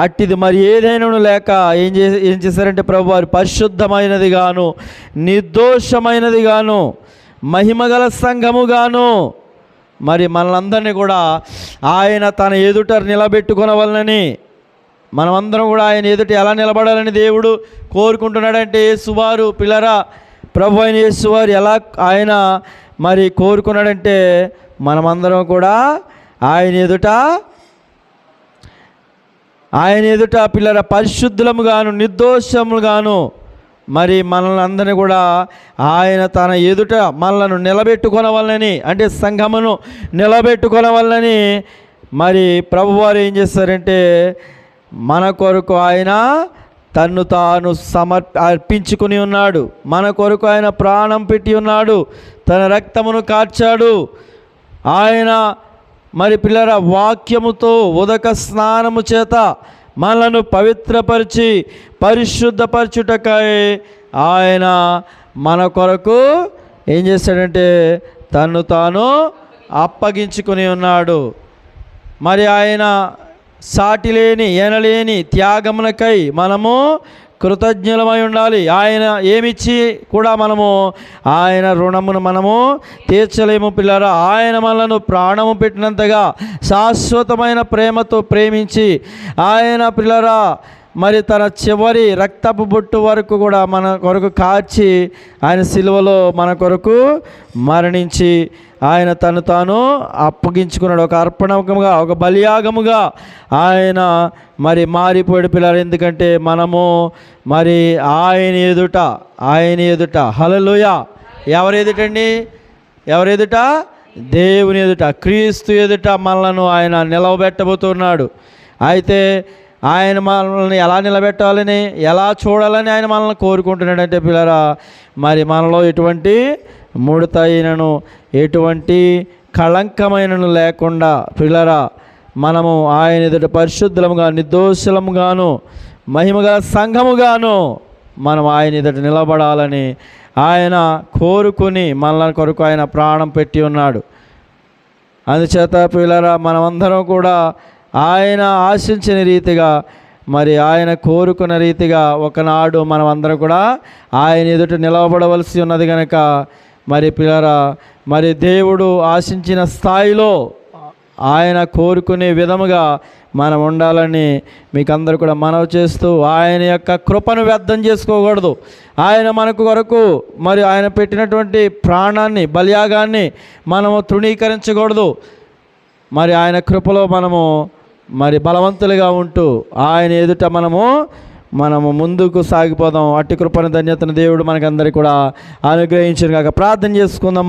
అట్టిది మరి ఏదైనాను లేక ఏం చేశారంటే ప్రభు వారు పరిశుద్ధమైనది గాను, నిర్దోషమైనది గాను, మహిమగల సంఘము గాను మరి మనలందరినీ కూడా ఆయన తన ఎదుట నిలబెట్టుకొనవలనని, మనమందరం కూడా ఆయన ఎదుట ఎలా నిలబడాలని దేవుడు కోరుకుంటున్నాడంటే, యేసువారు పిల్లరా, ప్రభు అయిన యేసువారు ఎలా ఆయన మరి కోరుకున్నాడంటే, మనమందరం కూడా ఆయన ఎదుట పిల్లర పరిశుద్ధులముగాను, నిర్దోషములుగాను మరి మనల్ని అందరినీ కూడా ఆయన తన ఎదుట మనలను నిలబెట్టుకొనవలనని, అంటే సంఘమును నిలబెట్టుకొనవలనని మరి ప్రభువారు ఏం చేస్తారంటే, మన కొరకు ఆయన తన్ను తాను అర్పించుకుని ఉన్నాడు. మన కొరకు ఆయన ప్రాణం పెట్టి ఉన్నాడు, తన రక్తమును కార్చాడు. ఆయన మరి పిల్లల వాక్యముతో ఉదక స్నానము చేత మనలను పవిత్రపరిచి పరిశుద్ధపరచుటకై ఆయన మన కొరకు ఏం చేశాడంటే తన్ను తాను అప్పగించుకుని ఉన్నాడు. మరి ఆయన సాటి లేని ఎనలేని త్యాగమునకై మనము కృతజ్ఞులమై ఉండాలి. ఆయన ఏమిచ్చి కూడా మనము ఆయన రుణమును మనము తీర్చలేము పిల్లరా. ఆయన మనలను ప్రాణము పెట్టినంతగా శాశ్వతమైన ప్రేమతో ప్రేమించి ఆయన పిల్లరా మరి తన చివరి రక్తపు బొట్టు వరకు కూడా మన కొరకు కార్చి ఆయన సిలువలో మన కొరకు మరణించి ఆయన తను తాను అప్పగించుకున్నాడు. ఒక అర్పణముగా, ఒక బలియాగముగా ఆయన మరి మారిపోయాడు పిల్లలు. ఎందుకంటే మనము మరి ఆయన ఎదుట హల్లెలూయా. ఎవరి ఎదుటండి? ఎవరి ఎదుట? దేవుని ఎదుట, క్రీస్తు ఎదుట మనలను ఆయన నిలవబెట్టబోతున్నాడు. అయితే ఆయన మనల్ని ఎలా నిలబెట్టాలని, ఎలా చూడాలని ఆయన మనల్ని కోరుకుంటున్నాడంటే పిల్లరా, మరి మనలో ఎటువంటి ముడతైనను ఎటువంటి కళంకమైనను లేకుండా పిల్లరా మనము ఆయన ఎదుట పరిశుద్ధముగా, నిర్దోషముగాను, మహిమగల సంఘముగాను మనం ఆయన ఎదుట నిలబడాలని ఆయన కోరుకుని మన కొరకు ఆయన ప్రాణం పెట్టి ఉన్నాడు. అందుచేత పిల్లరా మనమందరం కూడా ఆయన ఆశించిన రీతిగా, మరి ఆయన కోరుకున్న రీతిగా ఒకనాడు మనం అందరం కూడా ఆయన ఎదుట నిలబడవలసి ఉన్నది కనుక మరి పిల్లరా మరి దేవుడు ఆశించిన స్థాయిలో ఆయన కోరుకునే విధముగా మనం ఉండాలని మీకు అందరూ కూడా మనవి చేస్తూ, ఆయన యొక్క కృపను వ్యర్థం చేసుకోకూడదు. ఆయన మనకు కొరకు మరి ఆయన పెట్టినటువంటి ప్రాణాన్ని, బలియాగాన్ని మనము తృణీకరించకూడదు. మరి ఆయన కృపలో మనము మరి బలవంతులుగా ఉంటూ ఆయన ఎదుట మనము ముందుకు సాగిపోదాం. అట్టి కృపణ ధన్యతను దేవుడు మనకందరికీ కూడా అనుగ్రహించును గాక. ప్రార్థన చేసుకుందాం.